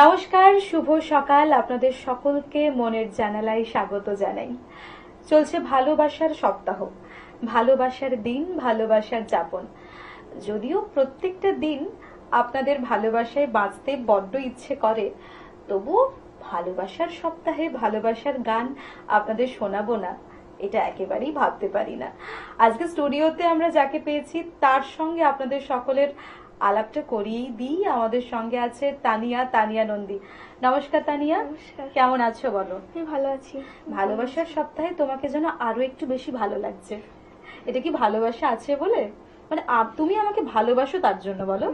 নমস্কার, শুভ সকাল। আপনাদের সকলকে মনের জানালায় স্বাগত জানাই। চলছে ভালোবাসার সপ্তাহ, ভালোবাসার দিন, ভালোবাসার যাপন। যদিও প্রত্যেকটা দিন আপনাদের ভালোবাসায় বাঁচতে বড্ড ইচ্ছে করে, তবুও ভালোবাসার সপ্তাহে ভালোবাসার গান আপনাদের শোনাবো না, এটা একেবারেই ভাবতে পারি না। আজকে স্টুডিওতে আমরা যাকে পেয়েছি তার সঙ্গে আপনাদের সকলের আলাপটা করিয়েই দিই। আমাদের সঙ্গে আছে তানিয়া নন্দী। নমস্কার তানিয়া। নমস্কার। কেমন আছো বলো? আমি ভালো আছি। ভালোবাসার সপ্তাহে তোমাকে যেন আরো একটু বেশি ভালো লাগছে। এটা কি ভালোবাসা আছে বলে, মানে তুমি আমাকে ভালোবাসো তার জন্য বলো?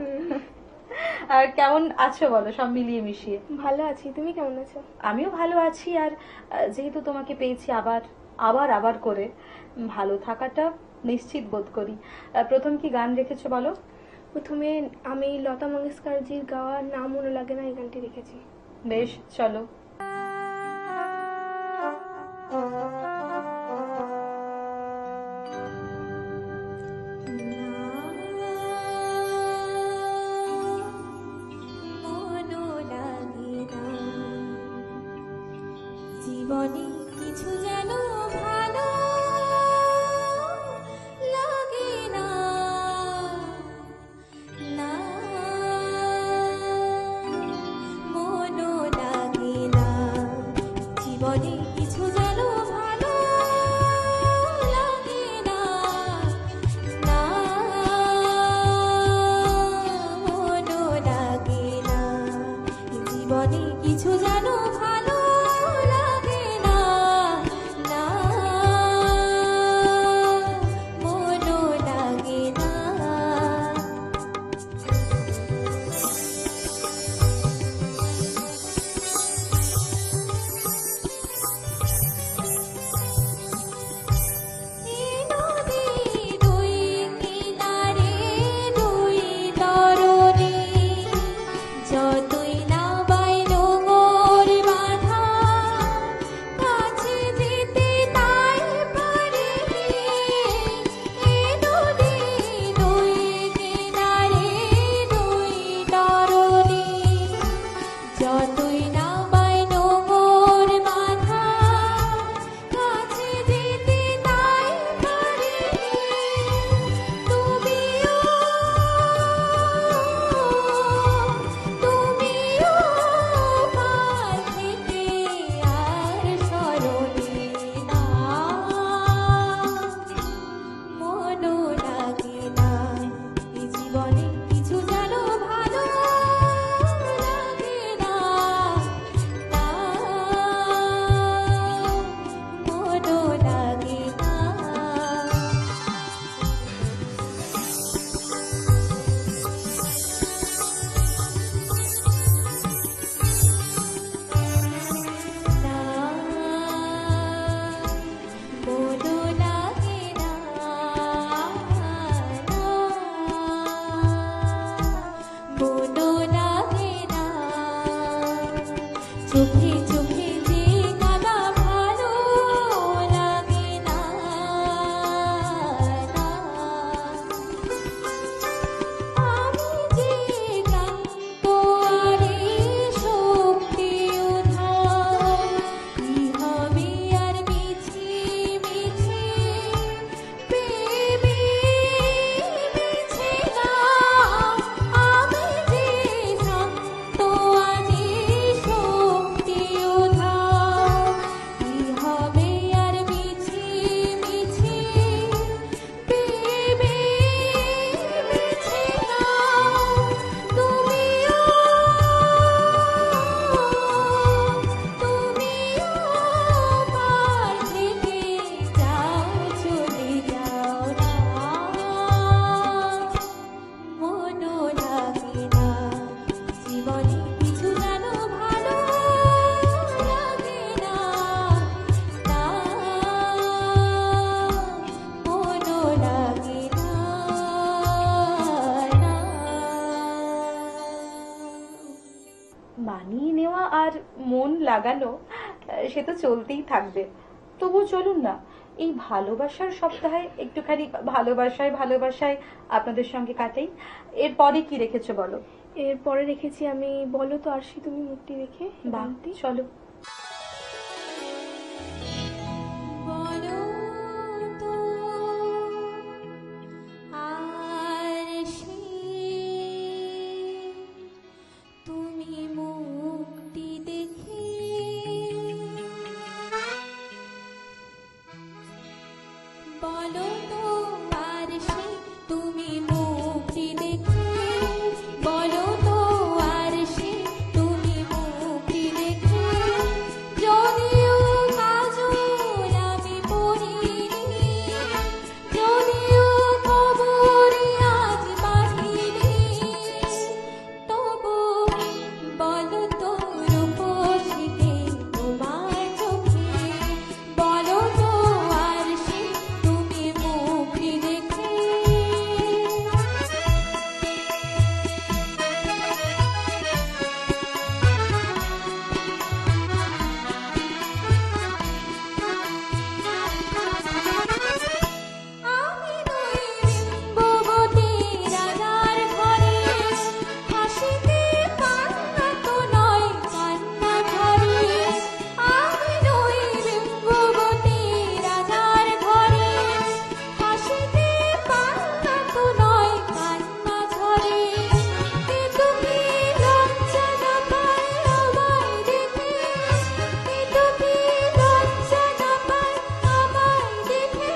আর কেমন আছো বলো, সব মিলিয়ে মিশিয়ে? ভালো আছি, তুমি কেমন আছো? আমিও ভালো আছি। আর যেহেতু তোমাকে পেয়েছি আবার আবার আবার করে, ভালো থাকাটা নিশ্চিত বোধ করি। প্রথম কি গান রেখেছো বলো? প্রথমে আমি লতা মঙ্গেশকরজির গাওয়া না মনে লাগে না এই গানটি রেখেছি। বেশ, চলো। জীবনে কিছু যেন ভালো লাগে না, না মনও লাগে না। জীবনে কিছু যেন ভালো লাগে না, না মনও লাগে না। জীবনে কিছু যেন ভালো লাগে না, না মনও লাগে না। এই নদী দুই কিনারে দুই তরুণী, যতই না বাইলো মোর বাধা, কাছে যেতে তাই পারে। এই নদী দুই কিনারে দুই তরুণী, যতই না বাইলো মোর বাধা, কাছে যেতে তাই পারে। তুমিও কাল থেকে আর স্মরণে না, মনও লাগে না। এই জীবনে কিছু যেন ভালো লাগে না, না মনও লাগে না। না মনও লাগে না, না মনও লাগে না। চোখে চোখে যে কাদা ভালো লাগে না, না আমি যে ক্লান্ত আর এই শক্তি উধার, কি হবে আর মিছি মিছি প্রেমে মিছে না। আমি যে শান্ত আজ এই শক্তি উধার, কি হবে আর মিছি মিছি প্রেমে মিছে না। তুমিও পার থেকে যাও, চলে যাও না, মনও লাগে না। জীবনে কিছু যেন ভালো লাগে না, না মনও লাগে না, না। মানিয়ে নেওয়া আর মন লাগানো সে তো চলতেই থাকবে। তবু চলুন না, এই ভালোবাসার সপ্তাহে একটুখানি ভালোবাসায় ভালোবাসায় আপনাদের সঙ্গে কাটাই। এরপরে কি রেখেছো বলো? এরপরে রেখেছি আমি বলো তো আরশি তুমি মুক্তি রেখে বাহ, গানটি। চলো। বলো তো আর সে তুমি মুক্তি দেখে বলো তো আর সে তুমি মুক্তি দেখে বলো তো আর সে তুমি মুক্তি দেখে যদিও কাজল আমি পড়িনি যদিও খবরে আজ পাঠিনি তবু বলো তো রূপসীকে তোমার চোখে বলো তো আর সে তুমি মুক্তি দেখে আমি দৈবিম্ববতী রাজার ঘরে হাসিতে কান্না তো নয় কান্না ঝরে আমি দৈবিম্ববতী রাজার ঘরে হাসিতে কান্না তো নয় কান্না ঝরে কিন্তু কি লজ্জা না পায় আমায় দেখে কিন্তু কি লজ্জা না পায় আমায় দেখে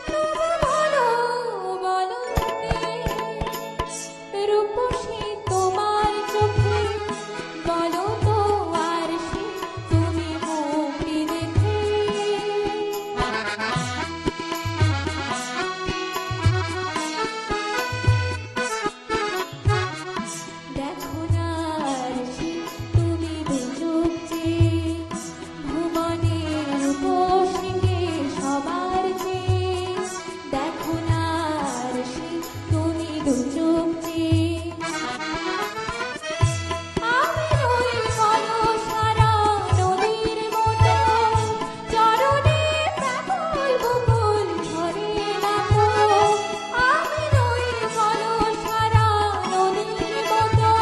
তবু বলো বলো রূপসী তোমার চোখে বলো তো আর সে তুমি মুক্তি দেখে দেখো না আর সে তুমি দুচোখ চেয়ে ভুবনের রূপসীকে সবার চেয়ে দেখো না আর সে তুমি দুচোখ চেয়ে আমি নই কোনো সারা নদীর মতো চরণে ব্যাকুল বুকুল ঝরে না তো আমি নই কোনো সারা নদীর মতো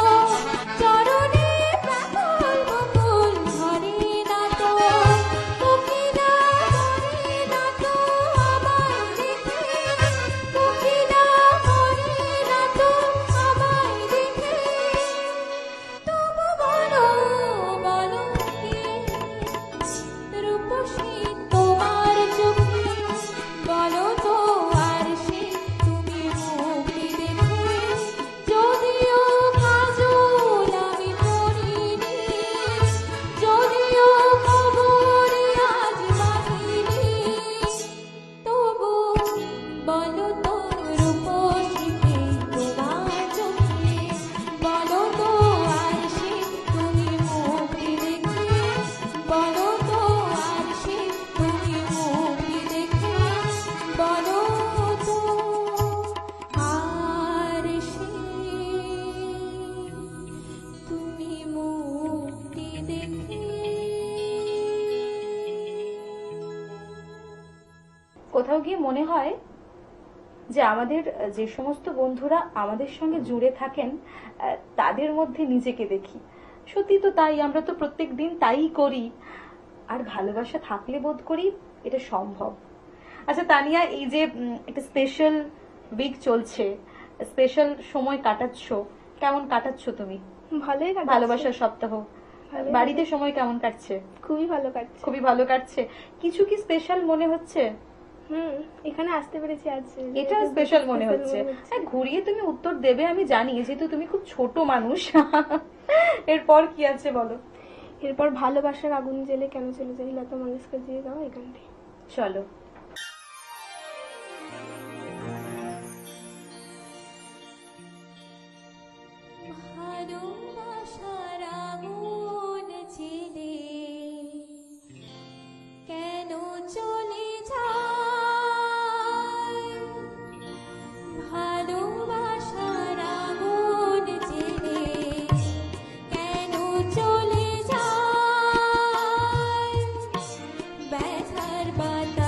চরণে ব্যাকুল বুকুল ঝরে না তো কোকিলা করে না তো আমায় দেখে কোকিলা করে না তো আমায় দেখে তবু বলো বলো রূপসী তোমার চোখে বলো তো আর সে তুমি মুক্তি দেখে যদিও কাজল আমি পড়িনি যদিও খবরে আজ পাঠিনি তবু বলো তো রূপসীকে তোমার চোখে বলো তো আর সে তুমি মুক্তি দেখে বলো তো আর সে তুমি মুক্তি দেখে বলো তো আর সে তুমি মুক্তি দেখে কোথাও গিয়ে মনে হয় যে আমাদের যে সমস্ত বন্ধুরা আমাদের সঙ্গে জুড়ে থাকেন তাদের মধ্যে নিজেকে দেখি। সত্যি তো তাই, আমরা তো প্রত্যেক দিন তাই করি। আর ভালোবাসা থাকলে বোধ করি এটা সম্ভব। আচ্ছা তানিয়া, এই যে একটা স্পেশাল উইক চলছে, স্পেশাল সময় কাটাচ্ছ, কেমন কাটাচ্ছ তুমি? ভালোই কাটছে। ভালোবাসার সপ্তাহ ভালোই বাড়িতে সময় কেমন কাটছে? খুবই ভালো কাটছে। খুবই ভালো কাটছে। কিছু কি স্পেশাল মনে হচ্ছে? এখানে আসতে পেরেছি আজ এটা স্পেশাল মনে হচ্ছে। হ্যাঁ, ঘুরিয়ে তুমি উত্তর দেবে আমি জানি, যেহেতু তুমি খুব ছোট মানুষ। এরপর কি আছে বলো? এরপর ভালোবাসার আগুন জ্বেলে কেন চলে যাই, লতা মঙ্গেশকর দিয়ে গাওয়া এই গানটি। চলো। ভালোবাসার আগুন জ্বেলে কেন চলে যায় ভালোবাসার আগুন জ্বেলে কেন চলে যায় ব্যথার বাতাস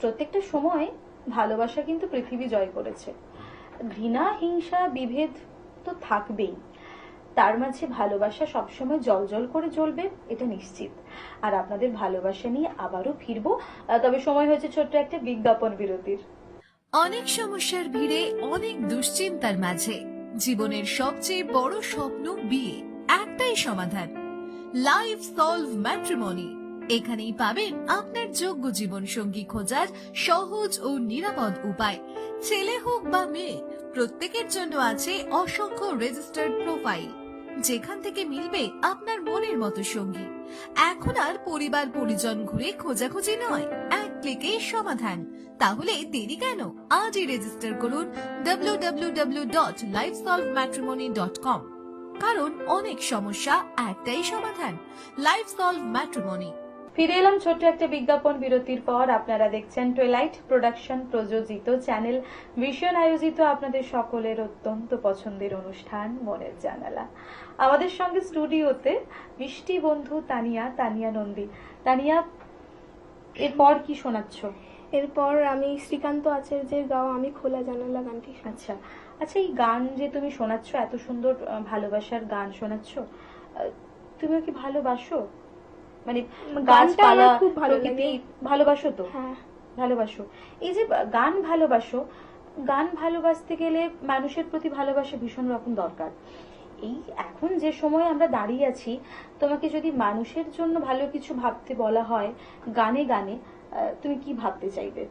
প্রত্যেকটা সময় ভালোবাসা কিন্তু পৃথিবী জয় করেছে। ঘৃণা, হিংসা, বিভেদ তো থাকবেই, তার মাঝে ভালোবাসা সবসময় জল করে জ্বলবে, এটা নিশ্চিত। আর আপনাদের ভালোবাসা নিয়ে আবারও ফিরবো, তবে সময় হয়েছে ছোট্ট একটা বিজ্ঞাপন বিরতির। অনেক সমস্যার ভিড়ে, অনেক দুশ্চিন্তার মাঝে জীবনের সবচেয়ে বড় স্বপ্ন বিয়ে, একটাই সমাধান, লাইফ সলভ ম্যাট্রিমনি। এখানেই পাবেন আপনার যোগ্য জীবন সঙ্গী খোঁজার সহজ ও নিরাপদ উপায়। ছেলে হোক বা মেয়ে, প্রত্যেকের জন্য আছে অসংখ্য রেজিস্টার্ড প্রোফাইল, যেখান থেকে মিলবে আপনার মনের মতো সঙ্গী। এখন আর পরিবার পরিজন ঘুরে খোঁজাখুঁজি নয়, এক ক্লিকে সমাধান। তাহলে দেরি কেন? আজই রেজিস্টার করুন www.lifesolvematrimony.com। কারণ অনেক সমস্যা, একটাই সমাধান, লাইফ সলভ ম্যাট্রিমনি। ফিরে এলাম ছোট্ট একটা বিজ্ঞাপন বিরতির পর। আপনারা দেখছেন টুয়েলাইট প্রোডাকশন প্রযোজিত, চ্যানেল ভিশন আয়োজিত আপনাদের সকলের অত্যন্ত পছন্দের অনুষ্ঠান মনের জানালা। আমাদের সঙ্গে স্টুডিওতে মিষ্টি বন্ধু তানিয়া নন্দী। তানিয়া, এরপর কি শোনাচ্ছ? এরপর আমি শ্রীকান্ত আচার্যের গাওয়া আমি খোলা জানালা গানটি শুনছি। আচ্ছা আচ্ছা, এই গান যে তুমি শোনাচ্ছ, এত সুন্দর ভালোবাসার গান শোনাচ্ছ, তুমিও কি ভালোবাসো? মানে গানটা আমার গাছপালা, খুব ভালো প্রকৃতি লাগে। ভালোবাসো তো? হ্যাঁ, ভালোবাসো। এই যে গান ভালোবাসো, গান ভালোবাসতে গেলে মানুষের প্রতি ভালোবাসা ভীষণ রকম দরকার। এই এখন যে সময় আমরা দাঁড়িয়ে আছি, তোমাকে যদি মানুষের জন্য ভালো কিছু ভাবতে বলা হয় গানে গানে, তুমি কি ভাবতে চাইবে?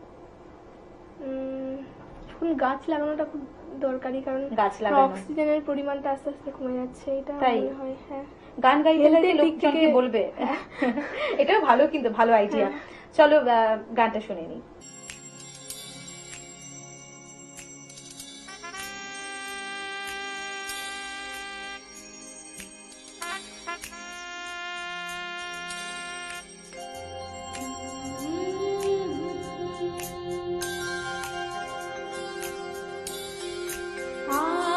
এখন গাছ লাগানোটা খুব দরকারি, কারণ গাছ লাগানো, অক্সিজেনের পরিমাণটা আস্তে আস্তে কমে যাচ্ছে, এটা তাই? মনে হয়। হ্যাঁ, গান গাইতে Health গাইতে এর দিক লোকজনকে থেকে- বলবে। এটাও ভালো, কিন্তু ভালো আইডিয়া। হ্যাঁ। চলো গানটা শুনে নিই। আহা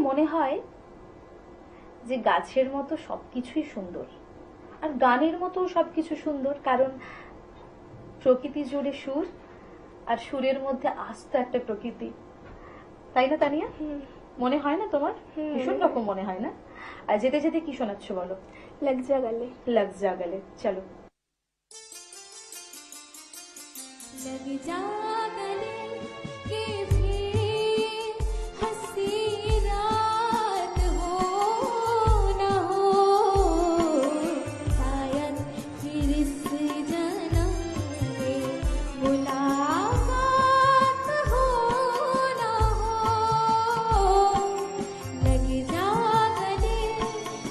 মনে হয় যে গাছের মতো সবকিছুই সুন্দর, আর গানের মতো সবকিছু সুন্দর, কারণ প্রকৃতি জুড়ে সুর, আর সুরের মধ্যে আস্ত একটা প্রকৃতি। তাই না তানিয়া? মনে হয় না তোমার? ভীষণ রকম মনে হয় না? আর যেতে যেতে কি শোনাচ্ছ বলো? लग जा गले। লগ যা গলে, চলো। लग जा गले कि फिर हंसी रात हो न हो, शायद फिर इस जन्म में मुलाकात हो न हो। लग जा गले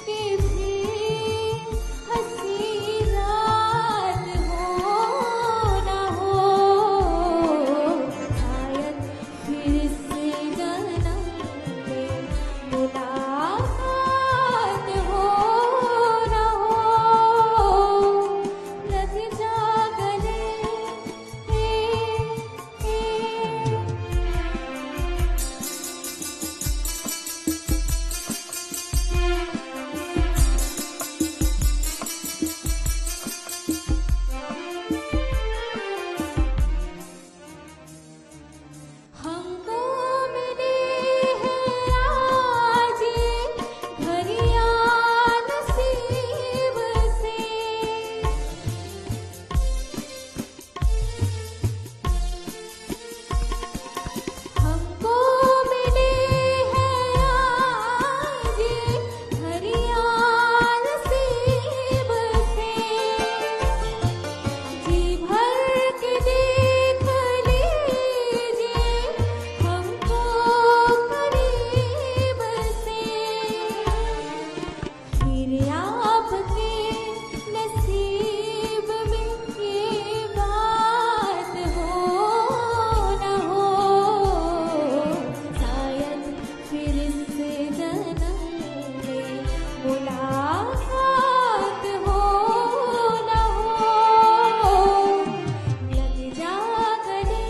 कि फिर हंसी रात हो न हो, शायद फिर इस जन्म में मुलाकात हो न हो। लग जा गले हमको मिले हैं आज घड़ियां नसीब से, हमको मिले हैं आज घड़ियां नसीब से। जी भर के देख लीजिए हमको करीब से, फिर आपके नसीब में ये बात हो न हो, शायद फिर इस जन्म में मुलाकात हो न हो। लग जा गले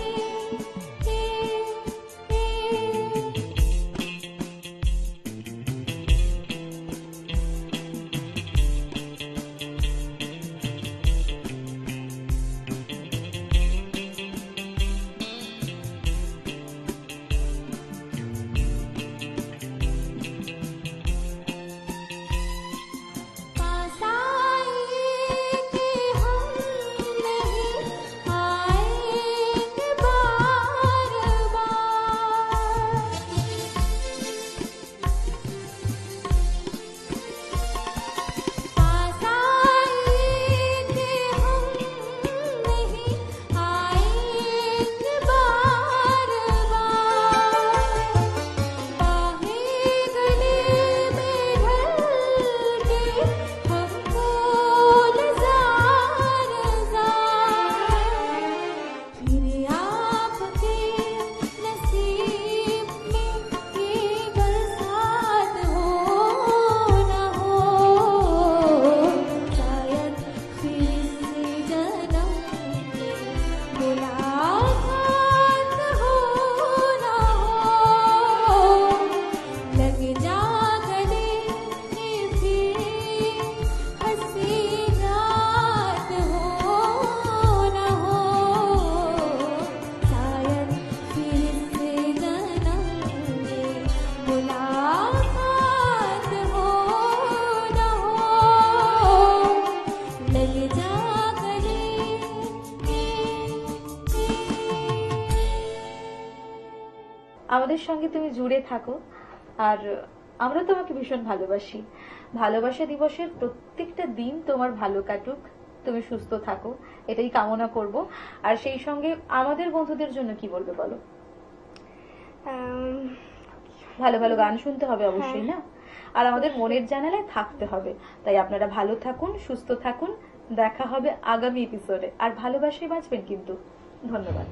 पास आइए कि हम नहीं आएंगे बार बार, पास आइए कि हम नहीं आएंगे बार बार, बाहें गले में ढल के हमको नज़ार नज़ार, फिर आपके नसीब में ये बरसात हो न हो, शायद फिर इस जन्म में मुलाकात हो न हो। लग जा गले फिर हंसी रात हो न हो, शायद फिर इस जन्म में मुलाकात हो न हो। लग जा गले আমাদের সঙ্গে তুমি জুড়ে থাকো, আর আমরা তোমাকে ভীষণ ভালোবাসি। ভালোবাসা দিবসের প্রত্যেকটা দিন তোমার ভালো কাটুক, তুমি সুস্থ থাকো, এটাই কামনা করব। আর সেই সঙ্গে আমাদের বন্ধুদের জন্য কি বলবে বলো? ভালো ভালো গান শুনতে হবে অবশ্যই, না? আর আমাদের মনের জানালায় থাকতে হবে। তাই আপনারা ভালো থাকুন, সুস্থ থাকুন, দেখা হবে আগামী এপিসোডে। আর ভালোবাসায় বাঁচবেন কিন্তু। ধন্যবাদ।